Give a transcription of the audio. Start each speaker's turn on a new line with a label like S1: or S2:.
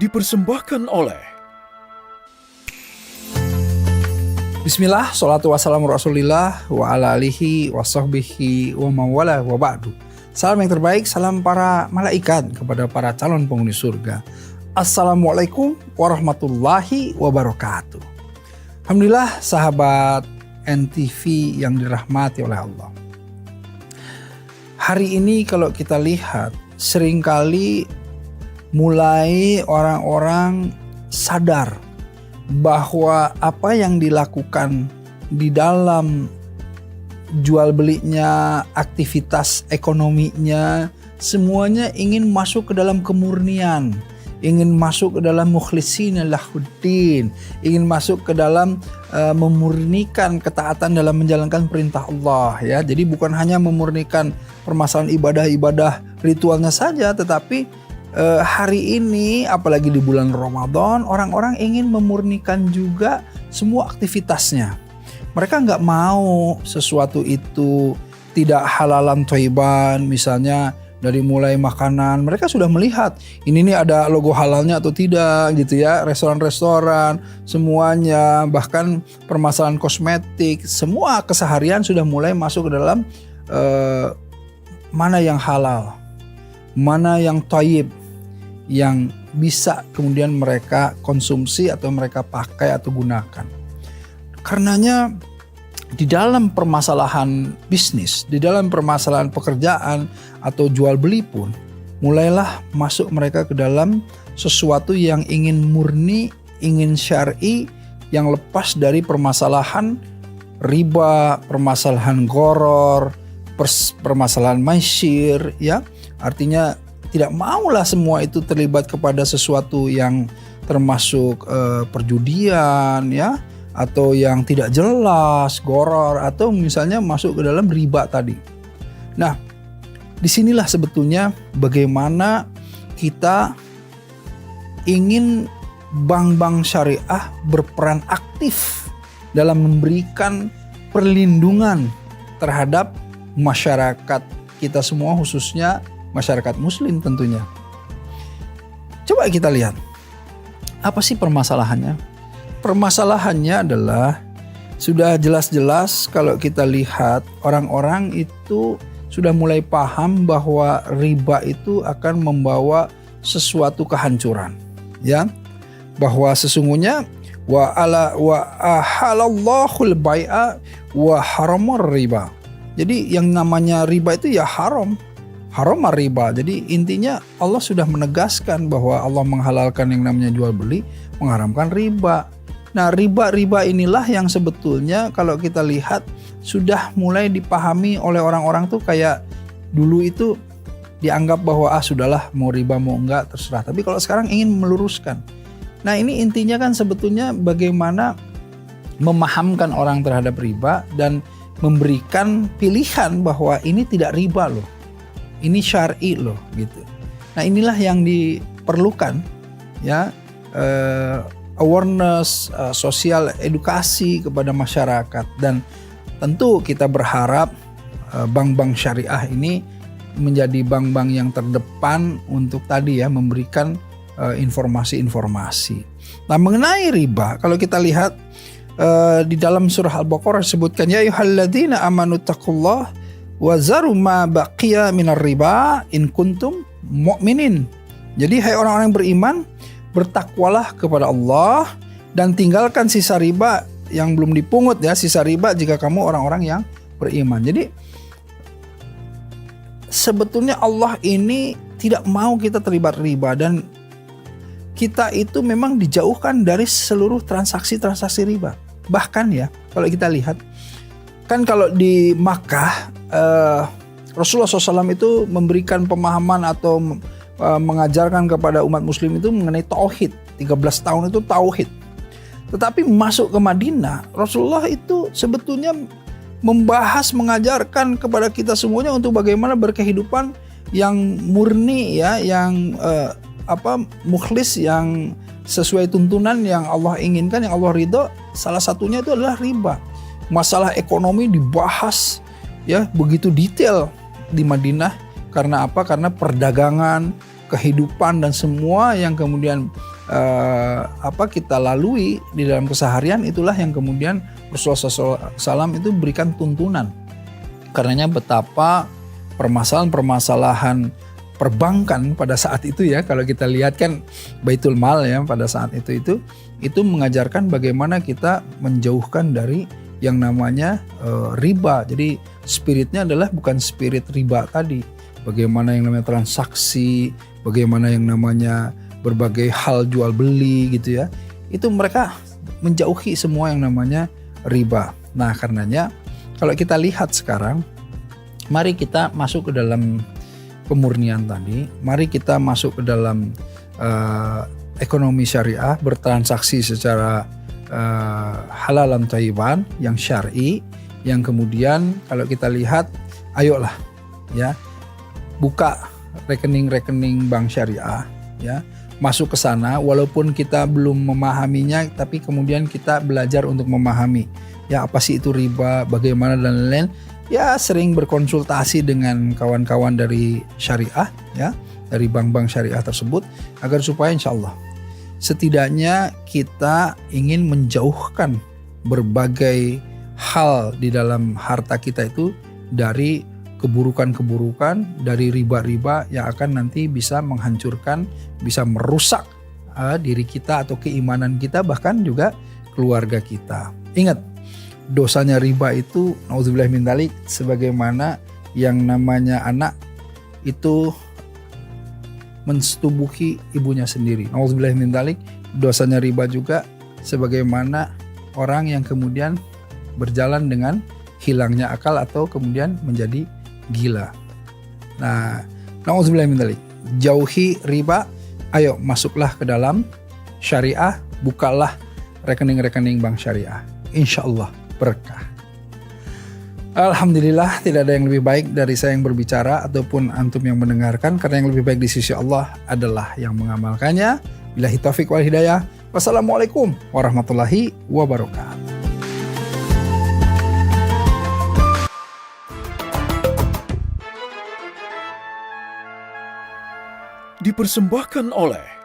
S1: dipersembahkan oleh
S2: Bismillah, salatu wassalamu rasulillah wa ala alihi wa sahbihi wa mawala wa ba'du. Salam yang terbaik, salam para malaikat kepada para calon penghuni surga. Assalamualaikum warahmatullahi wabarakatuh. Alhamdulillah sahabat NTV yang dirahmati oleh Allah. Hari ini kalau kita lihat, seringkali mulai orang-orang sadar bahwa apa yang dilakukan di dalam jual belinya, aktivitas ekonominya, semuanya ingin masuk ke dalam kemurnian, ingin masuk ke dalam mukhlisina lahuddin, ingin masuk ke dalam memurnikan ketaatan dalam menjalankan perintah Allah, ya. Jadi bukan hanya memurnikan permasalahan ibadah-ibadah ritualnya saja, tetapi hari ini apalagi di bulan Ramadan, orang-orang ingin memurnikan juga semua aktivitasnya. Mereka nggak mau sesuatu itu tidak halalan thayyiban, misalnya dari mulai makanan. Mereka sudah melihat ini nih ada logo halalnya atau tidak gitu ya. Restoran-restoran semuanya, bahkan permasalahan kosmetik, semua keseharian sudah mulai masuk ke dalam mana yang halal, mana yang thayyib, yang bisa kemudian mereka konsumsi atau mereka pakai atau gunakan. Karenanya di dalam permasalahan bisnis, di dalam permasalahan pekerjaan atau jual beli pun mulailah masuk mereka ke dalam sesuatu yang ingin murni, ingin syar'i, yang lepas dari permasalahan riba, permasalahan gharar, permasalahan maisir, ya. Artinya tidak maulah semua itu terlibat kepada sesuatu yang termasuk perjudian, ya, atau yang tidak jelas, gharar, atau misalnya masuk ke dalam riba tadi. Nah, disinilah sebetulnya bagaimana kita ingin bank-bank syariah berperan aktif dalam memberikan perlindungan terhadap masyarakat kita semua, khususnya masyarakat muslim tentunya. Coba kita lihat, apa sih permasalahannya? Permasalahannya adalah sudah jelas-jelas kalau kita lihat orang-orang itu sudah mulai paham bahwa riba itu akan membawa sesuatu kehancuran, ya. Bahwa sesungguhnya wa ahalallahul bai'a wa haramar riba. Jadi yang namanya riba itu ya haram riba. Jadi intinya Allah sudah menegaskan bahwa Allah menghalalkan yang namanya jual beli, mengharamkan riba. Nah, riba inilah yang sebetulnya kalau kita lihat sudah mulai dipahami oleh orang-orang tuh, kayak dulu itu dianggap bahwa sudahlah, mau riba mau enggak terserah. Tapi kalau sekarang ingin meluruskan. Nah, ini intinya kan sebetulnya bagaimana memahamkan orang terhadap riba dan memberikan pilihan bahwa ini tidak riba loh. Ini syar'i loh gitu. Nah, inilah yang diperlukan, ya, awareness, sosial edukasi kepada masyarakat. Dan tentu kita berharap bank-bank syariah ini menjadi bank-bank yang terdepan untuk tadi ya memberikan informasi-informasi. Nah, mengenai riba, kalau kita lihat di dalam surah Al-Baqarah disebutkan, ya ayyuhalladzina amanu taqullaha wa zaru ma baqiya minar riba in kuntum mu'minin. Jadi hai orang-orang yang beriman, bertakwalah kepada Allah dan tinggalkan sisa riba yang belum dipungut, ya, sisa riba jika kamu orang-orang yang beriman. Jadi sebetulnya Allah ini tidak mau kita terlibat riba, dan kita itu memang dijauhkan dari seluruh transaksi-transaksi riba. Bahkan ya, kalau kita lihat kan kalau di Makkah Rasulullah SAW itu memberikan pemahaman atau mengajarkan kepada umat muslim itu mengenai tauhid. 13 tahun itu tauhid. Tetapi masuk ke Madinah, Rasulullah itu sebetulnya membahas, mengajarkan kepada kita semuanya untuk bagaimana berkehidupan yang murni, ya, yang mukhlis, yang sesuai tuntunan yang Allah inginkan, yang Allah ridho. Salah satunya itu adalah riba. Masalah ekonomi dibahas, ya, begitu detail di Madinah. Karena apa? Karena perdagangan, kehidupan, dan semua yang kemudian kita lalui di dalam keseharian, itulah yang kemudian Rasulullah SAW itu berikan tuntunan. Karenanya betapa permasalahan-permasalahan perbankan pada saat itu ya, kalau kita lihat kan Baitul Mal ya pada saat itu mengajarkan bagaimana kita menjauhkan dari yang namanya riba. Jadi spiritnya adalah bukan spirit riba tadi. Bagaimana yang namanya transaksi, bagaimana yang namanya berbagai hal jual beli gitu ya. Itu mereka menjauhi semua yang namanya riba. Nah, karenanya kalau kita lihat sekarang, mari kita masuk ke dalam pemurnian tadi. Mari kita masuk ke dalam ekonomi syariah, bertransaksi secara halalan thayyiban yang syar'i, yang kemudian kalau kita lihat, ayolah ya buka rekening-rekening bank syariah ya, masuk ke sana walaupun kita belum memahaminya, tapi kemudian kita belajar untuk memahami ya apa sih itu riba, bagaimana dan lain-lain. Ya sering berkonsultasi dengan kawan-kawan dari syariah ya, dari bank-bank syariah tersebut, agar supaya insya Allah setidaknya kita ingin menjauhkan berbagai hal di dalam harta kita itu dari keburukan-keburukan, dari riba-riba yang akan nanti bisa menghancurkan, bisa merusak diri kita atau keimanan kita, bahkan juga keluarga kita. Ingat, dosanya riba itu naudzubillah min dzalik, sebagaimana yang namanya anak itu mensetubuhi ibunya sendiri. Naudzubillah min dzalik, dosanya riba juga sebagaimana orang yang kemudian berjalan dengan hilangnya akal atau kemudian menjadi gila. Nah, naudzubillah min dzalik, jauhi riba, ayo masuklah ke dalam syariah, bukalah rekening-rekening bank syariah. Insyaallah berkah. Alhamdulillah, tidak ada yang lebih baik dari saya yang berbicara ataupun antum yang mendengarkan, karena yang lebih baik di sisi Allah adalah yang mengamalkannya. Billahi taufiq wal hidayah. Wassalamualaikum warahmatullahi wabarakatuh.
S1: Dipersembahkan oleh